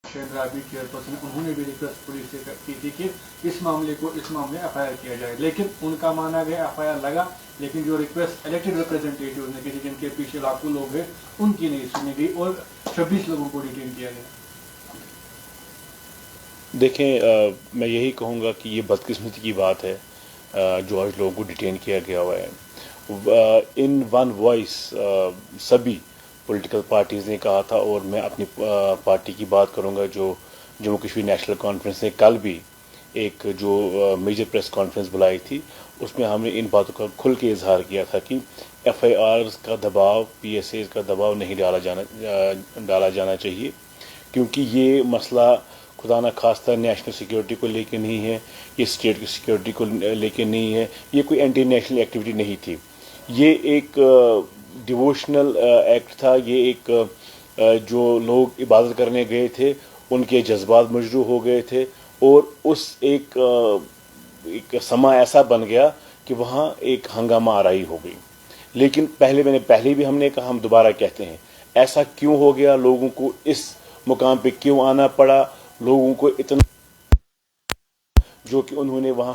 शेंद्राबी chairperson उन्होंने भी request police से की थी कि इस मामले FIR किया जाए, लेकिन उनका माना गया FIR लगा, लेकिन जो रिक्वेस्ट इलेक्टेड रिप्रेजेंटेटिव ने की, जिनके पीछे लाखों लोग हैं, उनकी नहीं सुनी गई और 26 लोगों को डिटेन किया गया। देखें, मैं यही कहूँगा कि ये बदकिस्मती की बात है जो आज लोगों को डिटेन किया गया हुआ है। इन वन वॉइस सभी पॉलिटिकल पार्टीज़ ने कहा था, और मैं अपनी पार्टी की बात करूँगा जो जम्मू कश्मीर नेशनल कॉन्फ्रेंस ने कल भी एक जो मेजर प्रेस कॉन्फ्रेंस बुलाई थी, उसमें हमने इन बातों का खुल के इजहार किया था कि FIRs का दबाव, PSAs का दबाव नहीं डाला जाना चाहिए, क्योंकि ये मसला खुदा न खास्ता नेशनल सिक्योरिटी को लेकर नहीं है, ये स्टेट की सिक्योरिटी को लेकर नहीं है, ये कोई एंटी नेशनल एक्टिविटी नहीं थी, ये एक डिवोशनल एक्ट था, ये एक जो लोग इबादत करने गए थे उनके जज्बात मजरू हो गए थे, और उस एक समा ऐसा बन गया कि वहाँ एक हंगामा आराई हो गई। लेकिन पहले भी हमने कहा, हम दोबारा कहते हैं, ऐसा क्यों हो गया, लोगों को इस मुकाम पे क्यों आना पड़ा, लोगों को इतना जो कि उन्होंने वहाँ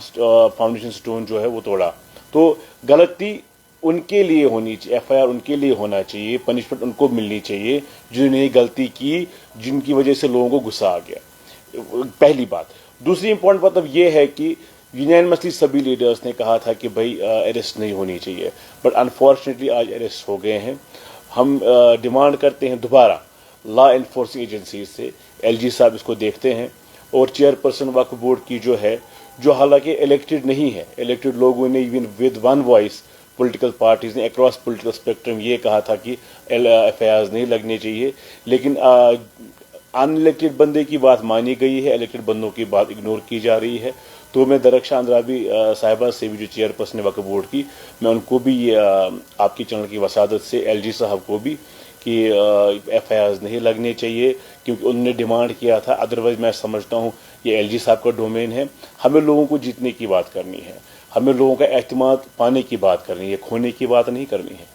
फाउंडेशन स्टोन जो है वो तोड़ा। तो गलती उनके लिए होनी चाहिए, FIR उनके लिए होना चाहिए, पनिशमेंट उनको मिलनी चाहिए जिन्होंने गलती की, जिनकी वजह से लोगों को गुस्सा आ गया। पहली बात। दूसरी इंपॉर्टेंट बात अब ये है कि यूनानिमसली सभी लीडर्स ने कहा था कि भाई अरेस्ट नहीं होनी चाहिए, बट अनफॉर्चुनेटली आज अरेस्ट हो गए हैं। हम डिमांड करते हैं दोबारा लॉ एनफोर्सिंग एजेंसीज से, LG साहब इसको देखते हैं, और चेयरपर्सन वक्फ बोर्ड की जो है, जो हालांकि इलेक्टेड नहीं है, इलेक्टेड लोगों ने even with one voice political parties ने अक्रॉस पॉलिटिकल स्पेक्ट्रम ये कहा था कि FIRs नहीं लगने चाहिए, लेकिन अनइलेक्टेड बंदे की बात मानी गई है, इलेक्टेड बंदों की बात इग्नोर की जा रही है। तो मैं दरख्शां अंद्राबी साहिबा से भी, जो चेयरपर्सन वक्फ बोर्ड की, मैं उनको भी आपकी चैनल की वसादत से LG साहब को भी कि FIRs नहीं लगने चाहिए, क्योंकि उन्होंने डिमांड किया था। अदरवाइज मैं समझता हूँ ये LG साहब का डोमेन है, हमें लोगों को जीतने की बात करनी है, हमें लोगों का एतमाद पाने की बात करनी है, खोने की बात नहीं करनी है।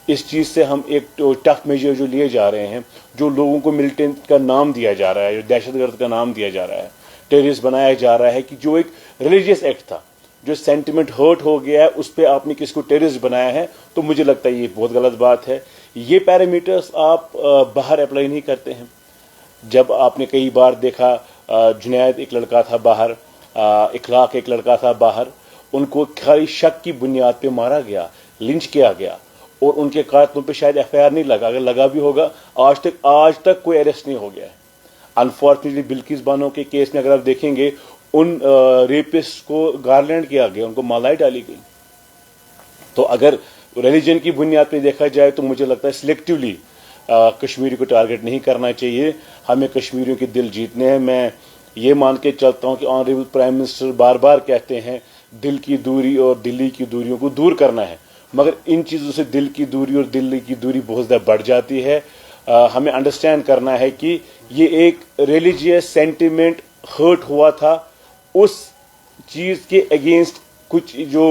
इस चीज़ से हम एक टफ मेजर जो लिए जा रहे हैं, जो लोगों को मिलिटेंट का नाम दिया जा रहा है, जो दहशतगर्द का नाम दिया जा रहा है, टेररिस्ट बनाया जा रहा है, कि जो एक रिलीजियस एक्ट था, जो सेंटिमेंट हर्ट हो गया है, उस पर आपने किसको टेररिस्ट बनाया है, तो मुझे लगता है ये बहुत गलत बात है। ये पैरामीटर्स आप बाहर अप्लाई नहीं करते हैं। जब आपने कई बार देखा, जुनैद एक लड़का था बाहर, इखलाक एक लड़का था बाहर, उनको खाली शक की बुनियाद पे मारा गया, लिंच किया गया, और उनके कातलों पे शायद FIR नहीं लगा, अगर लगा भी होगा आज तक कोई अरेस्ट नहीं हो गया है। अनफॉर्चुनेटली बिल्किस बानो के केस में अगर आप देखेंगे, उन रेपिस्ट को गार्लैंड किया गया, उनको मालाई डाली गई। तो अगर रिलीजन की बुनियाद पे देखा जाए तो मुझे लगता है सिलेक्टिवली कश्मीरी को टारगेट नहीं करना चाहिए, हमें कश्मीरियों के दिल जीतने हैं। मैं ये मान के चलता हूँ कि ऑनरेबल प्राइम मिनिस्टर बार बार कहते हैं दिल की दूरी और दिल्ली की दूरियों को दूर करना है, मगर इन चीज़ों से दिल की दूरी और दिल्ली की दूरी बहुत ज़्यादा बढ़ जाती है। हमें अंडरस्टैंड करना है कि ये एक रिलीजियस सेंटिमेंट हर्ट हुआ था, उस चीज़ के अगेंस्ट कुछ जो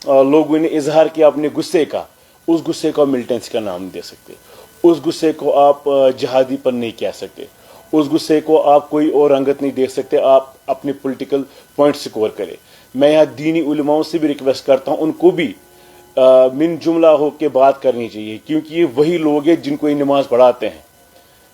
लोगों ने इजहार किया अपने गुस्से का, उस गुस्से को मिलिटेंसी का नाम दे सकते, उस गुस्से को आप जिहादीपन नहीं कह सकते, उस गुस्से को आप कोई और रंगत नहीं दे सकते, आप अपने पॉलिटिकल पॉइंट स्कोर करें। मैं यहाँ दीनी उलमाओं से भी रिक्वेस्ट करता हूँ, उनको भी मिन जुमला हो के बात करनी चाहिए, क्योंकि ये वही लोग हैं जिनको ये नमाज पढ़ाते हैं,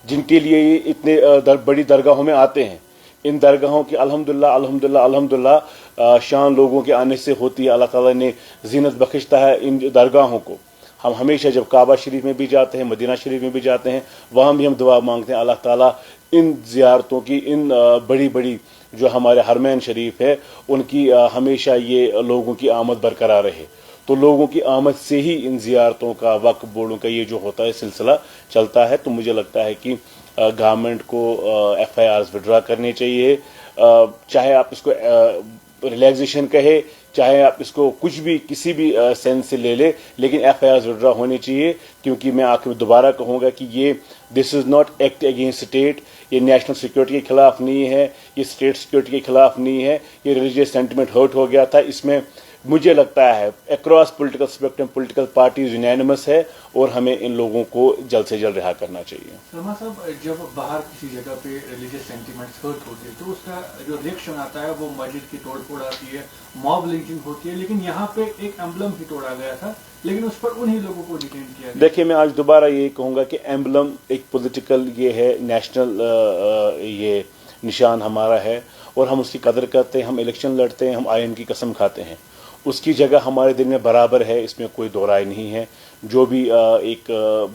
जिनके लिए ये इतने बड़ी दरगाहों में आते हैं। इन दरगाहों की अल्हम्दुलिल्लाह अल्हम्दुलिल्लाह अल्हम्दुलिल्लाह शान लोगों के आने से होती है। अल्लाह ताला ने जीनत बख्शता है इन दरगाहों को। हम हमेशा जब काबा शरीफ में भी जाते हैं, मदीना शरीफ में भी जाते हैं, वहाँ भी हम दुआ मांगते हैं अल्लाह ताला इन ज़ियारतों की, इन बड़ी बड़ी जो हमारे हरमैन शरीफ है, उनकी हमेशा ये लोगों की आमद बरकरार रहे। तो लोगों की आमद से ही इन ज़ियारतों का, वक्फ बोर्डों का ये जो होता है सिलसिला चलता है। तो मुझे लगता है कि गवर्नमेंट को FIRs विड्रा करने चाहिए, चाहे आप इसको रिलैक्सेशन कहे, चाहे आप इसको कुछ भी किसी भी सेंस से ले ले, लेकिन FIRs विड्रा होने चाहिए। क्योंकि मैं आखिर दोबारा कहूँगा कि ये this is not act against state, ये नेशनल सिक्योरिटी के खिलाफ नहीं है, ये स्टेट सिक्योरिटी के खिलाफ नहीं है, ये रिलीजियस सेंटिमेंट हर्ट हो गया था, इसमें मुझे लगता है across political spectrum political parties unanimous है और हमें इन लोगों को जल्द से जल्द रिहा करना चाहिए। शर्मा साहब, जब बाहर किसी जगह पे रिलीजियस सेंटिमेंट्स हर्ट होते हैं तो उसका जो रिएक्शन आता है वो मस्जिद की तोड़फोड़ आती है, मॉब लिंचिंग होती है, लेकिन यहाँ पे एक एम्बलम ही तोड़ा गया था, लेकिन उस पर उन्हीं लोगों को डिटेन किया गया। देखिए, मैं आज दोबारा यही कहूँगा कि एम्बलम एक पॉलिटिकल ये है, नेशनल ये निशान हमारा है और हम उसकी कदर करते हैं, हम इलेक्शन लड़ते हैं, हम आयन की कसम खाते हैं, उसकी जगह हमारे दिल में बराबर है, इसमें कोई दो राय नहीं है। जो भी एक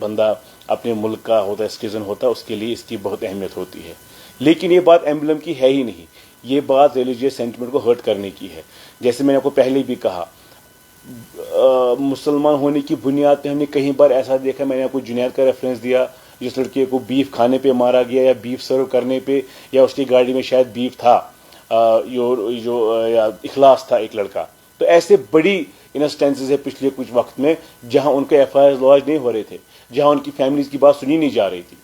बंदा अपने मुल्क का होता है, सिटीजन होता है, उसके लिए इसकी बहुत अहमियत होती है। लेकिन ये बात एम्बलम की है ही नहीं, ये बात रिलीजियस सेंटिमेंट को हर्ट करने की है। जैसे मैंने आपको पहले भी कहा, मुसलमान होने की बुनियाद पे हमने कई बार ऐसा देखा, मैंने आपको जुनैद का रेफरेंस दिया, जिस लड़के को बीफ खाने पे मारा गया या बीफ सर्व करने पे, या उसकी गाड़ी में शायद बीफ था, या इखलास था एक लड़का। तो ऐसे बड़ी इंस्टेंसेस है पिछले कुछ वक्त में जहां उनके एफआईआर लॉन्च नहीं हो रहे थे, जहां उनकी फैमिलीज की बात सुनी नहीं जा रही थी।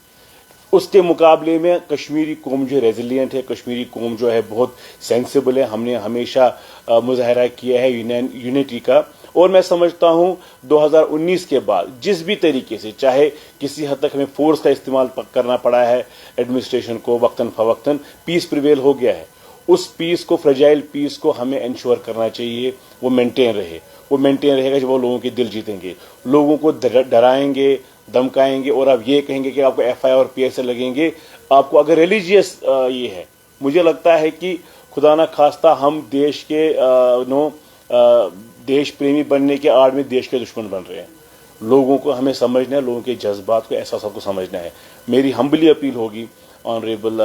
उसके मुकाबले में कश्मीरी कौम जो रेजिलियंट है, कश्मीरी कौम जो है बहुत सेंसिबल है। हमने हमेशा मुजाहरा किया है यूनिटी का, और मैं समझता हूं 2019 के बाद जिस भी तरीके से, चाहे किसी हद तक हमें फोर्स का इस्तेमाल करना पड़ा है एडमिनिस्ट्रेशन को वक्तन फवक्तन, पीस प्रिवेल हो गया है। उस पीस को, फ्रेजाइल पीस को हमें इंश्योर करना चाहिए वो मेंटेन रहे। वो मेंटेन रहेगा जब वो लोगों के दिल जीतेंगे, लोगों को डराएंगे, धमकाएंगे और आप ये कहेंगे कि आपको एफआईआर और पीएसएल लगेंगे। आपको अगर रिलीजियस ये है, मुझे लगता है कि खुदा ना खास्ता हम देश के देश प्रेमी बनने के आड़ में देश के दुश्मन बन रहे हैं। लोगों को हमें समझना है, लोगों के जज्बात को, एहसास को समझना है। मेरी हम्बली अपील होगी ऑनरेबल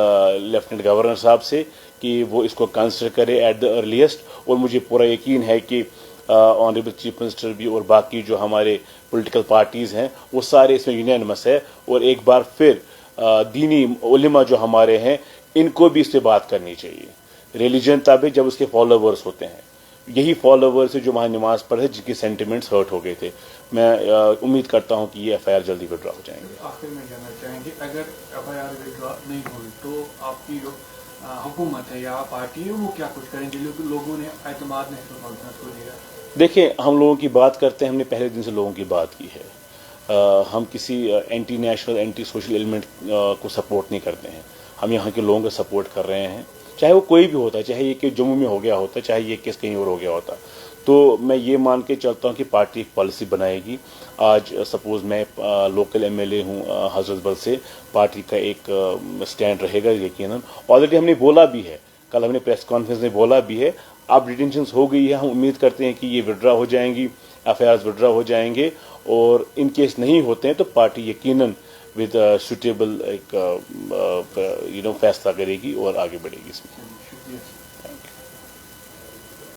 लेफ्टिनेंट गवर्नर साहब से कि वो इसको कंसिडर करे एट द अर्लीस्ट, और मुझे पूरा यकीन है कि ऑनरेबल चीफ मिनिस्टर भी और बाकी जो हमारे पॉलिटिकल पार्टीज़ हैं वो सारे इसमें यूनानिमस है। और एक बार फिर दीनी उलेमा जो हमारे हैं, इनको भी इस पर बात करनी चाहिए। रिलीजन तब जब उसके फॉलोवर्स होते हैं, यही फॉलोवर्स है जो वहाँ नमाज पढ़े, जिनके सेंटिमेंट्स हर्ट हो गए थे। मैं उम्मीद करता हूँ कि ये एफआईआर जल्दी विड्रॉ हो जाएंगे। आखिर में जानना चाहेंगे, अगर एफआईआर विड्रॉ नहीं हुई तो आपकी जो हुकूमत है या पार्टी है वो क्या कुछ करेंगे? लोगों ने एतमाद नहीं तो को दिया। देखिए, हम लोगों की बात करते हैं, हमने पहले दिन से लोगों की बात की है। हम किसी anti national, anti social element को सपोर्ट नहीं करते हैं। हम यहाँ के लोगों को सपोर्ट कर रहे हैं, चाहे वो कोई भी होता है, चाहे ये केस जम्मू में हो गया होता, चाहे ये केस कहीं और हो गया होता। तो मैं ये मान के चलता हूँ कि पार्टी एक पॉलिसी बनाएगी। आज सपोज मैं लोकल एमएलए हूँ हजरत बल से, पार्टी का एक स्टैंड रहेगा यकीनन। ऑलरेडी हमने बोला भी है, कल हमने प्रेस कॉन्फ्रेंस में बोला भी है। अब डिटेंशंस हो गई है, हम उम्मीद करते हैं कि ये विड्रॉ हो जाएंगी, एफआईआर विड्रॉ हो जाएंगे, और इन केस नहीं होते हैं तो पार्टी यकीनन विद सुटेबल एक फैसला करेगी और आगे बढ़ेगी इसमें। शुक्रिया।